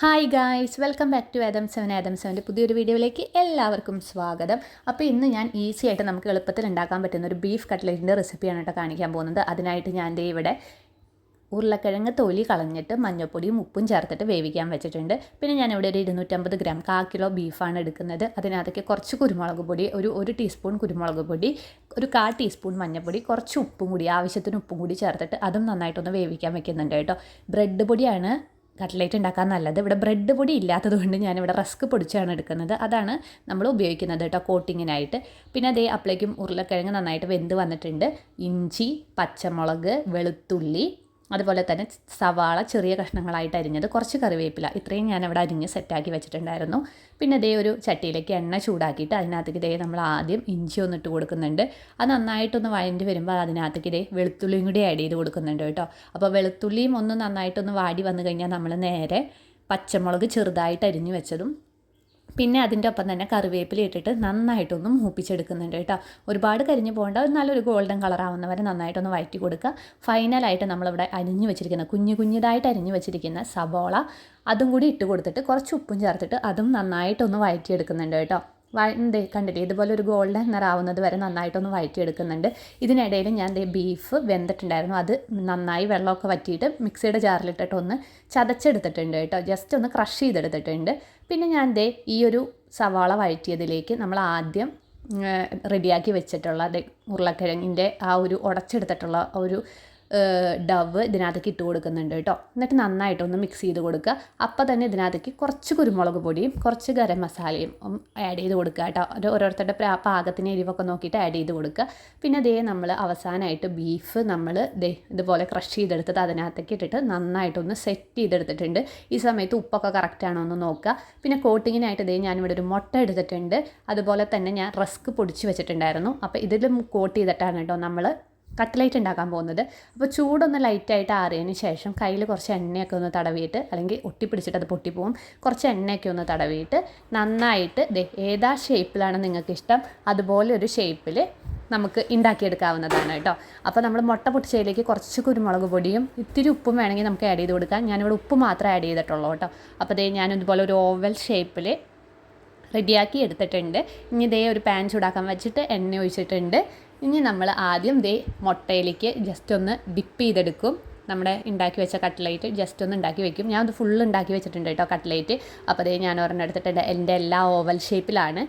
Hi guys, welcome back to Adam സെവൻ്റെ പുതിയൊരു വീഡിയോയിലേക്ക് എല്ലാവർക്കും സ്വാഗതം. അപ്പോൾ ഇന്ന് ഞാൻ ഈസി ആയിട്ട് നമുക്ക് എളുപ്പത്തിൽ ഉണ്ടാക്കാൻ പറ്റുന്ന ഒരു ബീഫ് കട്ട്ലറ്റിൻ്റെ റെസിപ്പിയാണ് കേട്ടോ കാണിക്കാൻ പോകുന്നത്. അതിനായിട്ട് ഞാൻ ഇവിടെ ഉരുളക്കിഴങ്ങ് തൊലി കളഞ്ഞിട്ട് മഞ്ഞൾപ്പൊടിയും ഉപ്പും ചേർത്തിട്ട് വേവിക്കാൻ വെച്ചിട്ടുണ്ട്. പിന്നെ ഞാനിവിടെ ഒരു 250 ഗ്രാം 1/4 കിലോ ബീഫാണ് എടുക്കുന്നത്. അതിനകത്തേക്ക് കുറച്ച് കുരുമുളക് പൊടി, ഒരു ടീസ്പൂൺ കുരുമുളക് പൊടി, ഒരു 1/4 ടീസ്പൂൺ മഞ്ഞൾപ്പൊടി, കുറച്ച് ഉപ്പും കൂടി ആവശ്യത്തിന് ഉപ്പും കൂടി ചേർത്തിട്ട് അതും നന്നായിട്ടൊന്ന് വേവിക്കാൻ വെക്കുന്നുണ്ട് കേട്ടോ. ബ്രെഡ് പൊടിയാണ് കട്ട്ലേറ്റ് ഉണ്ടാക്കാൻ നല്ലത്. ഇവിടെ ബ്രെഡ് പൊടി ഇല്ലാത്തത് കൊണ്ട് ഞാനിവിടെ റസ്ക് പൊടിച്ചാണ് എടുക്കുന്നത്. അതാണ് നമ്മൾ ഉപയോഗിക്കുന്നത് കേട്ടോ കോട്ടിങ്ങിനായിട്ട്. പിന്നെ അതേ അപ്പോഴേക്കും ഉരുളക്കിഴങ്ങ് നന്നായിട്ട് വെന്ത് വന്നിട്ടുണ്ട്. ഇഞ്ചി, പച്ചമുളക്, വെളുത്തുള്ളി, അതുപോലെ തന്നെ സവാള ചെറിയ കഷ്ണങ്ങളായിട്ട് അരിഞ്ഞത്, കുറച്ച് കറിവേപ്പില, ഇത്രയും ഞാനവിടെ അരിഞ്ഞ് സെറ്റാക്കി വെച്ചിട്ടുണ്ടായിരുന്നു. പിന്നെ അതേ ഒരു ചട്ടിയിലേക്ക് എണ്ണ ചൂടാക്കിയിട്ട് അതിനകത്തേക്ക് ഇതേ നമ്മൾ ആദ്യം ഇഞ്ചി ഒന്നിട്ട് കൊടുക്കുന്നുണ്ട്. അത് നന്നായിട്ടൊന്ന് വഴണ്ടി വരുമ്പോൾ അതിനകത്തേക്ക് ഇതേ വെളുത്തുള്ളിയും കൂടി ആഡ് ചെയ്ത് കൊടുക്കുന്നുണ്ട് കേട്ടോ. അപ്പോൾ വെളുത്തുള്ളിയും ഒന്ന് നന്നായിട്ടൊന്ന് വാടി വന്നു കഴിഞ്ഞാൽ നമ്മൾ നേരെ പച്ചമുളക് ചെറുതായിട്ട് അരിഞ്ഞ് വെച്ചതും പിന്നെ അതിൻ്റെ ഒപ്പം തന്നെ കറിവേപ്പില ഇട്ടിട്ട് നന്നായിട്ടൊന്ന് മൂപ്പിച്ചെടുക്കുന്നുണ്ട് കേട്ടോ. ഒരുപാട് കരിഞ്ഞ് പോകേണ്ട, നല്ലൊരു ഗോൾഡൻ കളറാവുന്ന വരെ നന്നായിട്ടൊന്ന് വഴറ്റി കൊടുക്കുക. ഫൈനലായിട്ട് നമ്മളിവിടെ അരിഞ്ഞ് വെച്ചിരിക്കുന്ന കുഞ്ഞുതായിട്ട് അരിഞ്ഞ് വെച്ചിരിക്കുന്ന സബോള അതും കൂടി ഇട്ട് കൊടുത്തിട്ട് കുറച്ച് ഉപ്പും ചേർത്തിട്ട് അതും നന്നായിട്ടൊന്ന് വഴറ്റിയെടുക്കുന്നുണ്ട് കേട്ടോ. കണ്ടില്ലേ, ഇതുപോലെ ഒരു ഗോൾഡൻ നിറാവുന്നത് വരെ നന്നായിട്ടൊന്ന് വഴറ്റിയെടുക്കുന്നുണ്ട്. ഇതിനിടയിൽ ഞാൻ ബീഫ് വെന്തിട്ടുണ്ടായിരുന്നു. അത് നന്നായി വെള്ളമൊക്കെ വറ്റിയിട്ട് മിക്സിയുടെ ജാറിലിട്ടിട്ട് ഒന്ന് ചതച്ചെടുത്തിട്ടുണ്ട് കേട്ടോ. ജസ്റ്റ് ഒന്ന് ക്രഷ് ചെയ്തെടുത്തിട്ടുണ്ട്. പിന്നെ ഞാൻ ഈ ഒരു സവാള വഴറ്റിയതിലേക്ക് നമ്മൾ ആദ്യം റെഡിയാക്കി വെച്ചിട്ടുള്ള ഉരുളക്കിഴങ്ങിൻ്റെ ആ ഒരു ഉടച്ചെടുത്തിട്ടുള്ള ഒരു ഡവ് ഇതിനകത്തേക്ക് ഇട്ട് കൊടുക്കുന്നുണ്ട് കേട്ടോ. എന്നിട്ട് നന്നായിട്ടൊന്ന് മിക്സ് ചെയ്ത് കൊടുക്കുക. അപ്പോൾ തന്നെ ഇതിനകത്തേക്ക് കുറച്ച് കുരുമുളക് പൊടിയും കുറച്ച് ഗരം മസാലയും ആഡ് ചെയ്ത് കൊടുക്കുക കേട്ടോ. അത് ഓരോരുത്തരുടെ പാകത്തിന് എരിവൊക്കെ നോക്കിയിട്ട് ആഡ് ചെയ്ത് കൊടുക്കുക. പിന്നെ നമ്മൾ അവസാനമായിട്ട് ബീഫ് നമ്മൾ ഇതുപോലെ ക്രഷ് ചെയ്തെടുത്തത് അതിനകത്തേക്ക് ഇട്ടിട്ട് നന്നായിട്ടൊന്ന് സെറ്റ് ചെയ്തെടുത്തിട്ടുണ്ട്. ഈ സമയത്ത് ഉപ്പൊക്കെ കറക്റ്റാണോ എന്ന് നോക്കുക. പിന്നെ കോട്ടിങ്ങിനായിട്ട് ഞാനിവിടെ ഒരു മുട്ട എടുത്തിട്ടുണ്ട്. അതുപോലെ തന്നെ ഞാൻ റസ്ക് പൊടിച്ച് വെച്ചിട്ടുണ്ടായിരുന്നു. അപ്പോൾ ഇതിൽ കോട്ട് ചെയ്തിട്ടാണ് കേട്ടോ നമ്മൾ കട്ട്ലേറ്റ് ഉണ്ടാക്കാൻ പോകുന്നത്. അപ്പോൾ ചൂടൊന്ന് ലൈറ്റായിട്ട് ആറിയതിന് ശേഷം കയ്യിൽ കുറച്ച് എണ്ണയൊക്കെ ഒന്ന് തടവിയിട്ട്, അല്ലെങ്കിൽ ഒട്ടിപ്പിടിച്ചിട്ട് അത് പൊട്ടിപ്പോവും, കുറച്ച് എണ്ണയൊക്കെ ഒന്ന് തടവിയിട്ട് നന്നായിട്ട് ഏതാ ഷേപ്പിലാണ് നിങ്ങൾക്ക് ഇഷ്ടം അതുപോലെ ഒരു ഷേപ്പിൽ നമുക്ക് ഉണ്ടാക്കിയെടുക്കാവുന്നതാണ് കേട്ടോ. അപ്പോൾ നമ്മൾ മുട്ട പൊട്ടിച്ചതിലേക്ക് കുറച്ച് കുരുമുളക് പൊടിയും ഇത്തിരി ഉപ്പും വേണമെങ്കിൽ നമുക്ക് ആഡ് ചെയ്ത് കൊടുക്കാം. ഞാനിവിടെ ഉപ്പ് മാത്രമേ ആഡ് ചെയ്തിട്ടുള്ളൂ കേട്ടോ. അപ്പോൾ ഞാനിതുപോലെ ഒരു ഓവൽ ഷേപ്പിൽ റെഡിയാക്കി എടുത്തിട്ടുണ്ട്. ഇനി ഒരു പാൻ ചൂടാക്കാൻ വെച്ചിട്ട് എണ്ണ ഒഴിച്ചിട്ടുണ്ട്. ഇനി നമ്മൾ ആദ്യം മുട്ടയിലേക്ക് ജസ്റ്റ് ഒന്ന് ഡിപ്പ് ചെയ്തെടുക്കും. നമ്മുടെ ഉണ്ടാക്കി വെച്ച കട്ട്ലേറ്റ് ജസ്റ്റ് ഒന്ന് ഉണ്ടാക്കി വെക്കും. ഞാൻ അത് ഫുള്ള് ഉണ്ടാക്കി വെച്ചിട്ടുണ്ട് കേട്ടോ കട്ട്ലേറ്റ്. അപ്പോൾ ഞാൻ ഒരെണ്ണം എടുത്തിട്ടുണ്ട്. എൻ്റെ എല്ലാ ഓവൽ ഷേപ്പിലാണ്.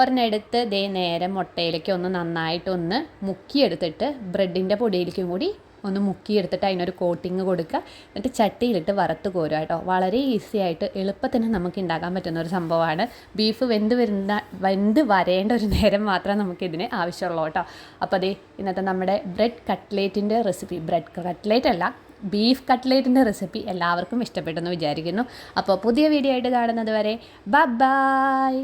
ഒരെണ്ണം എടുത്ത് നേരെ മുട്ടയിലേക്ക് ഒന്ന് നന്നായിട്ടൊന്ന് മുക്കിയെടുത്തിട്ട് ബ്രെഡിൻ്റെ പൊടിയിലേക്കും കൂടി ഒന്ന് മുക്കിയെടുത്തിട്ട് അതിനൊരു കോട്ടിങ് കൊടുക്കുക. എന്നിട്ട് ചട്ടിയിലിട്ട് വറുത്ത് കോരുക കേട്ടോ. വളരെ ഈസി ആയിട്ട് എളുപ്പത്തിന് നമുക്ക് ഉണ്ടാക്കാൻ പറ്റുന്ന ഒരു സംഭവമാണ്. ബീഫ് വെന്ത് വരേണ്ട ഒരു നേരം മാത്രമേ നമുക്കിതിന് ആവശ്യമുള്ളൂ കേട്ടോ. അപ്പോൾ ഇന്നത്തെ നമ്മുടെ ബ്രെഡ് കട്ട്ലേറ്റിൻ്റെ റെസിപ്പി, ബ്രെഡ് കട്ട്ലേറ്റ് അല്ല, ബീഫ് കട്ട്ലേറ്റിൻ്റെ റെസിപ്പി എല്ലാവർക്കും ഇഷ്ടപ്പെട്ടെന്ന് വിചാരിക്കുന്നു. അപ്പോൾ പുതിയ വീഡിയോ ആയിട്ട് കാണുന്നത് വരെ ബൈ.